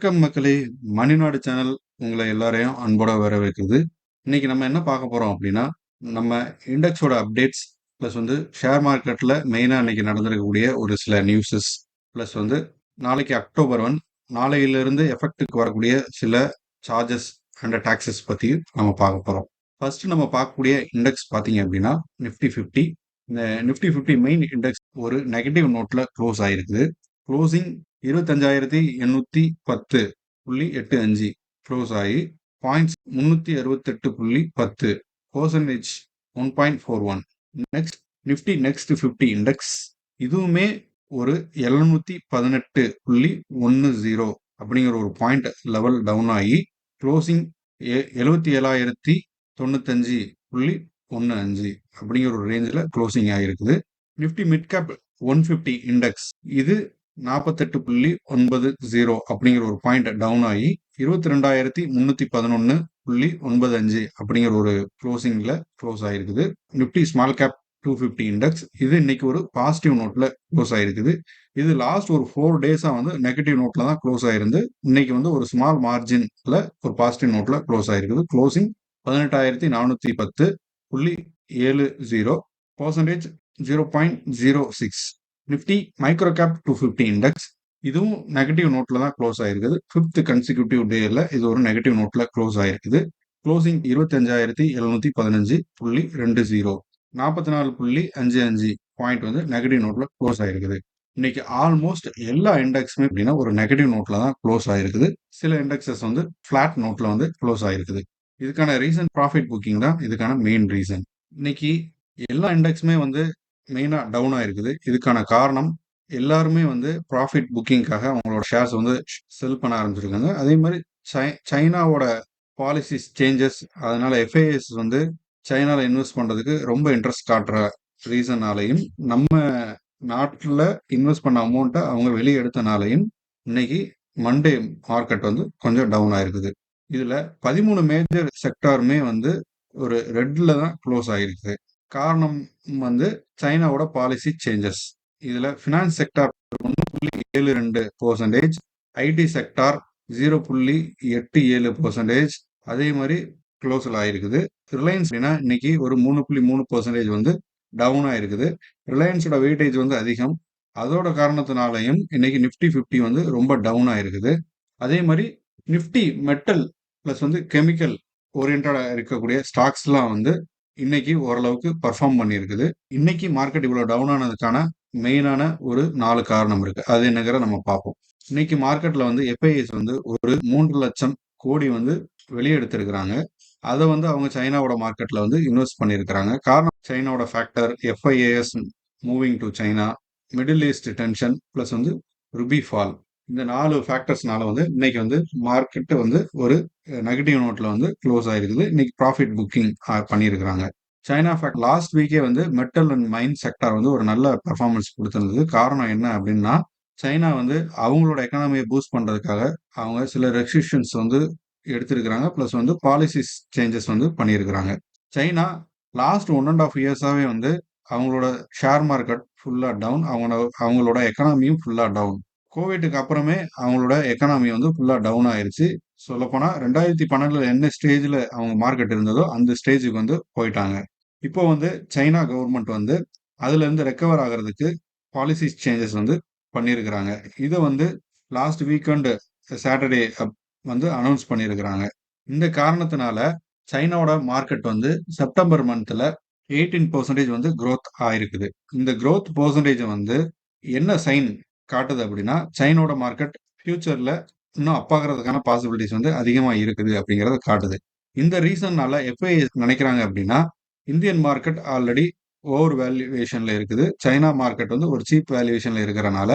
வணக்கம் மக்களே! மணிநாடு சேனல் உங்கள எல்லாரையும் அன்போட வரவேற்குது. இன்னைக்கு நம்ம என்ன பார்க்க போறோம் அப்படின்னா, நம்ம இண்டெக்ஸோட அப்டேட்ஸ் பிளஸ் ஷேர் மார்க்கெட்ல மெயினா இன்னைக்கு நடந்திருக்கக்கூடிய ஒரு சில நியூஸஸ் பிளஸ் நாளைக்கு அக்டோபர் 1 நாளையிலிருந்து எஃபெக்ட்டுக்கு வரக்கூடிய சில சார்ஜஸ் அண்ட் டாக்ஸஸ் பத்தி நம்ம பார்க்க போறோம். ஃபர்ஸ்ட் நம்ம பார்க்கக்கூடிய இண்டெக்ஸ் பார்த்தீங்க அப்படின்னா, நிஃப்டி 50. இந்த நிஃப்டி 50 மெயின் இண்டெக்ஸ் ஒரு நெகட்டிவ் நோட்ல க்ளோஸ் ஆயிருக்குது. க்ளோசிங் 25,810.85 க்ளோஸ் ஆகி points 368.10 percentage 1.41. Next Nifty next 50 index இதுவுமே ஒரு 718.10 அப்படிங்கிற ஒரு பாயிண்ட் லெவல் டவுன் ஆகி க்ளோசிங் 77,095.15 அப்படிங்கிற ஒரு ரேஞ்சில் க்ளோசிங் ஆகிருக்குது. நிஃப்டி மிட் கேப் 150 இண்டெக்ஸ் இது 48.90 அப்படிங்கிற ஒரு பாயிண்ட் டவுன் ஆகி 22,311.95 அப்படிங்கிற ஒரு க்ளோசிங்ல க்ளோஸ் ஆயிருக்குது. நிஃப்டி ஸ்மால் கேப் 250 இண்டெக்ஸ் இது இன்னைக்கு ஒரு பாசிட்டிவ் நோட்ல க்ளோஸ் ஆயிருக்குது. இது லாஸ்ட் ஒரு 4 டேஸா நெகட்டிவ் நோட்ல தான் க்ளோஸ் ஆயிருந்து இன்னைக்கு ஒரு ஸ்மால் மார்ஜின்ல ஒரு பாசிட்டிவ் நோட்ல க்ளோஸ் ஆயிருக்குது. Closing 18,410.70 percentage 0.06. Nifty micro gap 250 index இதுவும் நெகட்டிவ் நோட்ல தான் க்ளோஸ் ஆயிருக்குது. 5th கன்சிக்யூட்டிவ் டேல இது ஒரு நெகட்டிவ் நோட்ல க்ளோஸ் ஆயிருக்குது. க்ளோசிங் 25,715.20 44.55 பாயிண்ட் நெகட்டிவ் நோட்ல க்ளோஸ் ஆயிருக்குது. இன்னைக்கு ஆல்மோஸ்ட் எல்லா இண்டெக்ஸுமே அப்படின்னா ஒரு நெகட்டிவ் நோட்ல தான் க்ளோஸ் ஆயிருக்குது. சில இண்டெக்ஸஸ் ஃபிளாட் நோட்ல க்ளோஸ் ஆயிருக்குது. இதுக்கான ரீசன் ப்ராஃபிட் புக்கிங் தான் இதுக்கான மெயின் ரீசன். இன்னைக்கு எல்லா இண்டெக்ஸுமே மெயினா டவுன் ஆயிருக்குது. இதுக்கான காரணம் எல்லாருமே ப்ராஃபிட் புக்கிங்காக அவங்களோட ஷேர்ஸ் செல் பண்ண ஆரம்பிச்சிருக்காங்க. அதே மாதிரி சைனாவோட பாலிசிஸ் சேஞ்சஸ் அதனால எஃப்ஐஎஸ் சைனால இன்வெஸ்ட் பண்றதுக்கு ரொம்ப இன்ட்ரெஸ்ட் காட்டுற ரீசனாலையும் நம்ம நாட்டில் இன்வெஸ்ட் பண்ண அமௌண்ட்டை அவங்க வெளியே எடுத்தனாலையும் இன்னைக்கு மண்டே மார்க்கெட் கொஞ்சம் டவுன் ஆயிருக்குது. இதுல 13 மேஜர் செக்டாருமே ஒரு ரெட்ல தான் க்ளோஸ் ஆயிருக்குது. காரணம் சைனாவோட பாலிசி சேஞ்சஸ். இதுல பினான்ஸ் செக்டார் 1.72%, ஐடி செக்டார் 0.87%, அதே மாதிரி க்ளோஸ்ல ஆயிருக்குது. ரிலையன்ஸ் இன்னைக்கு ஒரு 3.3% டவுன் ஆயிருக்குது. ரிலையன்ஸோட வெயிட்டேஜ் அதிகம். அதோட காரணத்தினாலையும் இன்னைக்கு நிஃப்டி 50 ரொம்ப டவுன் ஆயிருக்குது. அதே மாதிரி நிஃப்டி மெட்டல் பிளஸ் கெமிக்கல் ஓரியன்டா இருக்கக்கூடிய ஸ்டாக்ஸ்லாம் இன்னைக்கு ஓரளவுக்கு பர்ஃபார்ம் பண்ணியிருக்குது. இன்னைக்கு மார்க்கெட் இவ்வளவு டவுன் ஆனதுக்கான மெயினான ஒரு 4 காரணம் இருக்கு. அது என்னங்கிற நம்ம பார்ப்போம். இன்னைக்கு மார்க்கெட்ல எஃப்ஐஎஸ் ஒரு 3 லட்சம் கோடி வெளியே எடுத்திருக்கிறாங்க. அதை அவங்க சைனாவோட மார்க்கெட்ல இன்வெஸ்ட் பண்ணியிருக்கிறாங்க. காரணம் சைனாவோட ஃபேக்டர், எஃப்ஐஏஎஸ் moving to China, middle east tension plus rupee fall. இந்த 4 ஃபேக்டர்ஸ்னால இன்னைக்கு மார்க்கெட் ஒரு நெகட்டிவ் நோட்ல க்ளோஸ் ஆயிருக்குது. இன்னைக்கு ப்ராஃபிட் புக்கிங் பண்ணியிருக்கிறாங்க. சைனா ஃபேக்ட் லாஸ்ட் வீக்கே மெட்டல் அண்ட் மைன் செக்டார் ஒரு நல்ல பெர்ஃபார்மன்ஸ் கொடுத்திருந்தது. காரணம் என்ன அப்படின்னா சைனா அவங்களோட எக்கனாமியை பூஸ்ட் பண்றதுக்காக அவங்க சில ரெஸ்ட்ரிக்ஷன்ஸ் எடுத்திருக்கிறாங்க. பிளஸ் பாலிசிஸ் சேஞ்சஸ் பண்ணியிருக்கிறாங்க. சைனா லாஸ்ட் 1.5 இயர்ஸாவே அவங்களோட ஷேர் மார்க்கெட் ஃபுல்லா டவுன், அவங்களோட எக்கனாமியும் ஃபுல்லா டவுன். கோவிட்டுக்கு அப்புறமே அவங்களோட எக்கனாமி ஃபுல்லா டவுன் ஆயிருச்சு. சொல்லப்போனா 2012 என்ன ஸ்டேஜ்ல அவங்க மார்க்கெட் இருந்ததோ அந்த ஸ்டேஜுக்கு போயிட்டாங்க. இப்போ சைனா கவர்மெண்ட் அதுல இருந்து ரெக்கவர் ஆகிறதுக்கு பாலிசி சேஞ்சஸ் பண்ணியிருக்கிறாங்க. இதை லாஸ்ட் வீக்கெண்ட் சாட்டர்டே அனௌன்ஸ் பண்ணியிருக்கிறாங்க. இந்த காரணத்தினால சைனாவோட மார்க்கெட் செப்டம்பர் மந்த்ல 18% growth ஆயிருக்குது. இந்த growth பெர்சன்டேஜ் என்ன சைன் காட்டுது அப்படின்னா சைனாவோட மார்க்கெட் ஃபியூச்சர்ல இன்னும் அப்பாகிறதுக்கான பாசிபிலிட்டிஸ் அதிகமா இருக்குது அப்படிங்கறத காட்டுது. இந்த ரீசன்னால எஃப்ஐஎஸ் நினைக்கிறாங்க அப்படின்னா இந்தியன் மார்க்கெட் ஆல்ரெடி ஓவர் வேல்யூவேஷன்ல இருக்குது. சைனா மார்க்கெட் ஒரு சீப் வேல்யூவேஷன்ல இருக்கிறனால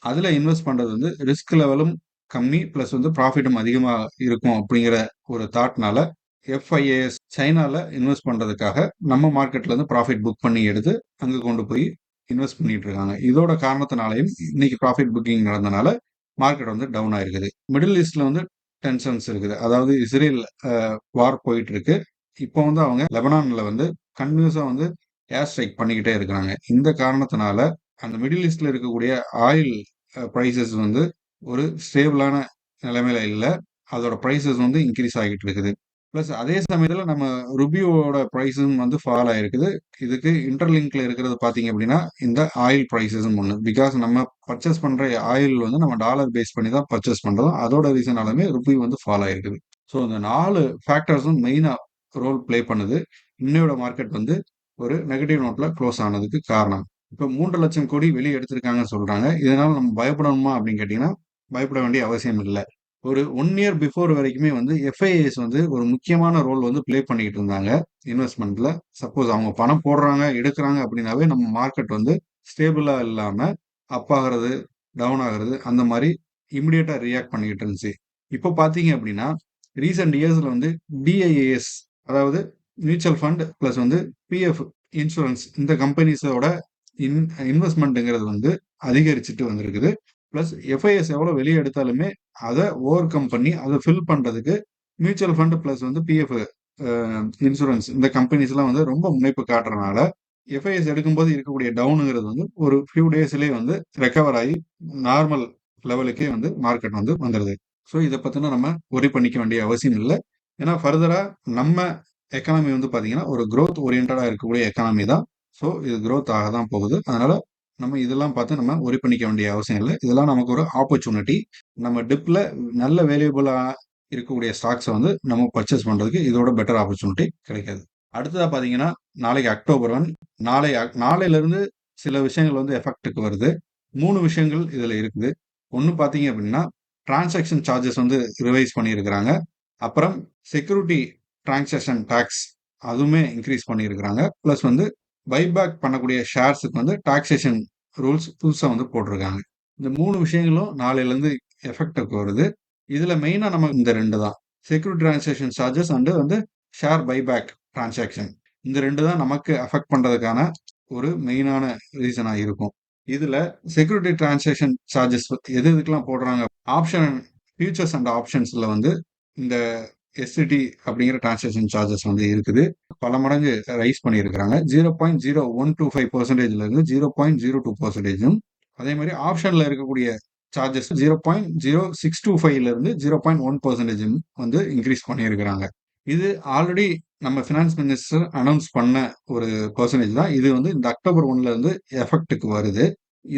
அதுல இன்வெஸ்ட் பண்றது ரிஸ்க் லெவலும் கம்மி பிளஸ் ப்ராஃபிட்டும் அதிகமா இருக்கும் அப்படிங்கிற ஒரு தாட்னால எஃப்ஐஏஎஸ் சைனால இன்வெஸ்ட் பண்றதுக்காக நம்ம மார்க்கெட்ல இருந்து ப்ராஃபிட் புக் பண்ணி எடுத்து அங்க கொண்டு போய் இன்வெஸ்ட் பண்ணிட்டு இருக்காங்க. இதோட காரணத்தினாலையும் இன்னைக்கு ப்ராஃபிட் புக்கிங் நடந்தனால மார்க்கெட் டவுன் ஆயிருக்குது. மிடில் ஈஸ்ட்ல டென்ஷன்ஸ் இருக்குது. அதாவது இஸ்ரேல் வார் போயிட்டு இருக்கு. இப்போ அவங்க லெபனான்ல கண்டினியூஸா ஏர் ஸ்ட்ரைக் பண்ணிக்கிட்டே இருக்கிறாங்க. இந்த காரணத்தினால அந்த மிடில் ஈஸ்ட்ல இருக்கக்கூடிய ஆயில் பிரைசஸ் ஒரு ஸ்டேபிளான நிலைமையில இல்ல. அதோட பிரைஸஸ் வந்து இன்கிரீஸ் ஆகிட்டு இருக்குது. பிளஸ் அதே சமயத்துல நம்ம ருபியோட பிரைஸும் வந்து ஃபால் ஆயிருக்குது. இதுக்கு இன்டர்லிங்க்ல இருக்கிறது பார்த்தீங்க அப்படின்னா, இந்த ஆயில் பிரைஸஸும் ஒண்ணு. பிகாஸ் நம்ம பர்ச்சேஸ் பண்ற ஆயில் வந்து நம்ம டாலர் பேஸ் பண்ணி தான் பர்ச்சேஸ் பண்றோம். அதோட ரீசனாலுமே ருபி வந்து ஃபால் ஆயிருக்குது. ஸோ இந்த 4 ஃபேக்டர்ஸும் மெயினா ரோல் ப்ளே பண்ணுது. இன்னையோட மார்க்கெட் வந்து ஒரு நெகட்டிவ் நோட்ல க்ளோஸ் ஆனதுக்கு காரணம். இப்ப 3,00,000 கோடி வெளிய எடுத்திருக்காங்கன்னு சொல்றாங்க. இதனால நம்ம பயப்படணுமா அப்படின்னு கேட்டீங்கன்னா, பயப்பட வேண்டிய அவசியம் இல்ல. ஒரு 1 இயர் பிஃபோர் வரைக்குமே வந்து எஃப்ஐஎஸ் வந்து ஒரு முக்கியமான ரோல் வந்து ப்ளே பண்ணிக்கிட்டு இருந்தாங்க இன்வெஸ்ட்மெண்ட்ல. சப்போஸ் அவங்க பணம் போடுறாங்க, எடுக்குறாங்க அப்படின்னாவே நம்ம மார்க்கெட் வந்து ஸ்டேபிளா இல்லாம அப் ஆகுறது, டவுன் ஆகுறது அந்த மாரி இமிடியேட்டா ரியாக்ட் பண்ணிக்கிட்டு இருந்துச்சு. இப்போ பார்த்தீங்க அப்படின்னா, ரீசென்ட் இயர்ஸ்ல வந்து டிஐஏஎஸ் அதாவது மியூச்சுவல் ஃபண்ட் பிளஸ் வந்து பிஎஃப் இன்சூரன்ஸ் இந்த கம்பெனிஸோட இன் இன்வெஸ்ட்மெண்ட்டுங்கிறது வந்து அதிகரிச்சுட்டு வந்திருக்குது. பிளஸ் எஃப்ஐஎஸ் எவ்வளோ வெளியே எடுத்தாலுமே அதை ஓவர் கம் பண்ணி அதை ஃபில் பண்றதுக்கு மியூச்சுவல் ஃபண்ட் பிளஸ் வந்து பிஎஃப் இன்சூரன்ஸ் இந்த கம்பெனிஸ்லாம் வந்து ரொம்ப முனைப்பு காட்டுறதுனால எஃப்ஐஎஸ் எடுக்கும்போது இருக்கக்கூடிய டவுனுங்கிறது வந்து ஒரு ஃபியூ டேஸ்லேயே வந்து ரெக்கவர் ஆகி நார்மல் லெவலுக்கே வந்து மார்க்கெட் வந்து வந்துடுது. ஸோ இதை பற்றின நம்ம ஒரி பண்ணிக்க வேண்டிய அவசியம் இல்லை. ஏன்னா ஃபர்தரா நம்ம எக்கானமி வந்து பாத்தீங்கன்னா ஒரு growth ஓரியன்டா இருக்கக்கூடிய எக்கானமி தான். ஸோ இது growth ஆக தான் போகுது. அதனால நம்ம இதெல்லாம் பார்த்து நம்ம ஒரி பண்ணிக்க வேண்டிய அவசியம் இல்லை. இதெல்லாம் நமக்கு ஒரு ஆப்பர்ச்சுனிட்டி. நம்ம டிப்ல நல்ல வேல்யூபிளா இருக்கக்கூடிய ஸ்டாக்ஸை வந்து நம்ம பர்ச்சேஸ் பண்றதுக்கு இதோட பெட்டர் ஆப்பர்ச்சுனிட்டி கிடைக்காது. அடுத்ததா பாத்தீங்கன்னா நாளைக்கு அக்டோபர் 1 நாளையில இருந்து சில விஷயங்கள் வந்து எஃபெக்ட்டுக்கு வருது. 3 விஷயங்கள் இதுல இருக்குது. ஒன்னு பாத்தீங்க அப்படின்னா டிரான்சாக்ஷன் சார்ஜஸ் வந்து ரிவைஸ் பண்ணியிருக்கிறாங்க. அப்புறம் செக்யூரிட்டி டிரான்சாக்ஷன் டாக்ஸ் அதுவுமே இன்க்ரீஸ் பண்ணியிருக்கிறாங்க. ப்ளஸ் வந்து பைபேக் பண்ணக்கூடிய ஷேர்ஸுக்கு வந்து டாக்ஸேஷன் ரூல்ஸ் புதுசாக வந்து போட்டிருக்காங்க. இந்த 3 விஷயங்களும் நாளையிலேருந்து எஃபெக்டுக்கு வருது. இதில் மெயினாக நம்ம இந்த 2 தான். செக்யூரிட்டி டிரான்சாக்ஷன் சார்ஜஸ் அண்டு வந்து ஷேர் பைபேக் டிரான்சாக்ஷன். இந்த 2 தான் நமக்கு அஃபெக்ட் பண்ணுறதுக்கான ஒரு மெயினான ரீசனாக இருக்கும். இதில் செக்யூரிட்டி டிரான்சாக்ஷன் சார்ஜஸ் எது எதுக்கெல்லாம் போடுறாங்க ஆப்ஷன் ஃபியூச்சர்ஸ் அண்ட் ஆப்ஷன்ஸில் வந்து இந்த எஸ்சிடி அப்படிங்கிற டிரான்சாக்ஷன் சார்ஜஸ் வந்து இருக்குது. பல மடங்கு ரைஸ் பண்ணியிருக்கிறாங்க. 0.0125% இருந்து 0.02%. அதே மாதிரி ஆப்ஷன்ல இருக்கக்கூடிய சார்ஜஸ் 0.0625 இருந்து 0.1% வந்து இன்க்ரீஸ் பண்ணியிருக்கிறாங்க. இது ஆல்ரெடி நம்ம ஃபினான்ஸ் மினிஸ்டர் அனௌன்ஸ் பண்ண ஒரு பெர்சன்டேஜ் தான். இது வந்து இந்த அக்டோபர் 1ல இருந்து எஃபெக்ட்டுக்கு வருது.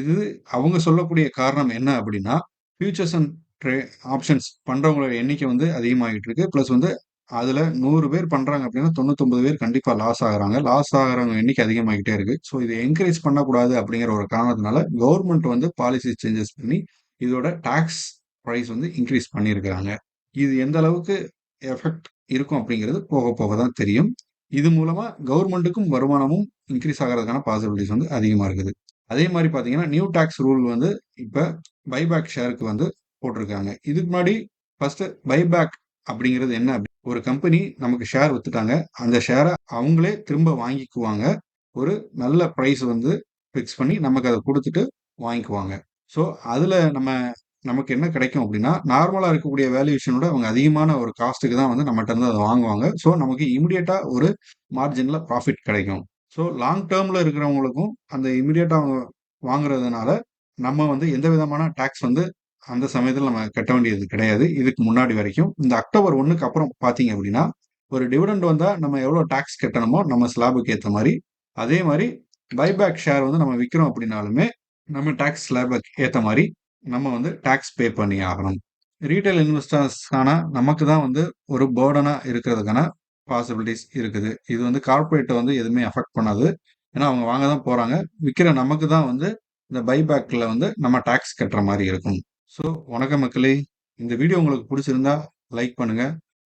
இது அவங்க சொல்லக்கூடிய காரணம் என்ன அப்படின்னா ஃபியூச்சர்ஸ் அண்ட் ஆப்ஷன்ஸ் பண்றவங்களோட எண்ணிக்கை வந்து அதிகமாகிட்டு இருக்கு. பிளஸ் வந்து அதுல 100 பேர் பண்றாங்க அப்படின்னா 99 பேர் கண்டிப்பா லாஸ் ஆகுறாங்க. லாஸ் ஆகுறவங்க எண்ணிக்கை அதிகமாகிட்டே இருக்கு. ஸோ இதை என்கரேஜ் பண்ணக்கூடாது அப்படிங்கிற ஒரு காரணத்தினால கவர்மெண்ட் வந்து பாலிசி சேஞ்சஸ் பண்ணி இதோட டாக்ஸ் ப்ரைஸ் வந்து இன்க்ரீஸ் பண்ணியிருக்கிறாங்க. இது எந்த அளவுக்கு எஃபெக்ட் இருக்கும் அப்படிங்கிறது போக போக தான் தெரியும். இது மூலமா கவர்மெண்ட்டுக்கும் வருமானமும் இன்க்ரீஸ் ஆகிறதுக்கான பாசிபிலிட்டிஸ் வந்து அதிகமா இருக்குது. அதே மாதிரி பாத்தீங்கன்னா நியூ டாக்ஸ் ரூல் வந்து இப்ப பைபேக் ஷேருக்கு வந்து போட்டிருக்காங்க. இதுக்கு முன்னாடி ஃபர்ஸ்ட் பைபேக் அப்படிங்கிறது என்ன ஒரு கம்பெனி நமக்கு ஷேர் வித்துட்டாங்க. அந்த ஷேரை அவங்களே திரும்ப வாங்கிக்குவாங்க. ஒரு நல்ல பிரைஸ் வந்து ஃபிக்ஸ் பண்ணி நமக்கு அதை கொடுத்துட்டு வாங்கிக்குவாங்க. ஸோ அதுல நமக்கு என்ன கிடைக்கும் அப்படின்னா நார்மலா இருக்கக்கூடிய வேல்யூஷனோட அவங்க அதிகமான ஒரு காஸ்ட்டுக்கு தான் வந்து நம்மகிட்ட இருந்து அதை வாங்குவாங்க. ஸோ நமக்கு இமிடியேட்டா ஒரு மார்ஜின்ல ப்ராஃபிட் கிடைக்கும். ஸோ லாங் டேர்ம்ல இருக்கிறவங்களுக்கும் அந்த இமிடியேட்டா அவங்க வாங்குறதுனால நம்ம வந்து எந்த விதமான டாக்ஸ் வந்து அந்த சமயத்தில் நம்ம கட்ட வேண்டியது கிடையாது. இதுக்கு முன்னாடி வரைக்கும் இந்த அக்டோபர் 1க்கு அப்புறம் பார்த்தீங்க அப்படின்னா ஒரு டிவிடெண்ட் வந்தா நம்ம எவ்வளவு டாக்ஸ் கட்டணுமோ நம்ம ஸ்லாபுக்கு ஏற்ற மாதிரி அதே மாதிரி பைபேக் ஷேர் வந்து நம்ம விற்கிறோம் அப்படின்னாலுமே நம்ம டாக்ஸ் ஸ்லாபுக்கு ஏற்ற மாதிரி நம்ம வந்து டாக்ஸ் பே பண்ணி ஆகணும். ரீட்டைல் இன்வெஸ்டர்ஸ்க்கான நமக்கு தான் வந்து ஒரு பேர்டனா இருக்கிறதுக்கான பாசிபிலிட்டிஸ் இருக்குது. இது வந்து கார்ப்பரேட் வந்து எதுவுமே அஃபெக்ட் பண்ணாது. ஏன்னா அவங்க வாங்க தான் போறாங்க. விற்கிற நமக்கு தான் வந்து இந்த பைபேக்ல வந்து நம்ம டாக்ஸ் கட்டுற மாதிரி இருக்கும். ஸோ வணக்கம் மக்களே. இந்த வீடியோ உங்களுக்கு பிடிச்சிருந்தா லைக் பண்ணுங்க.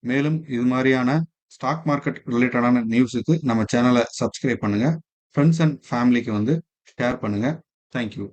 மேலும் இது மாதிரியான ஸ்டாக் மார்க்கெட் ரிலேட்டடான நியூஸுக்கு நம்ம சேனலை சப்ஸ்கிரைப் பண்ணுங்க. ஃப்ரெண்ட்ஸ் அண்ட் ஃபேமிலிக்கு வந்து ஷேர் பண்ணுங்க. தேங்க்யூ.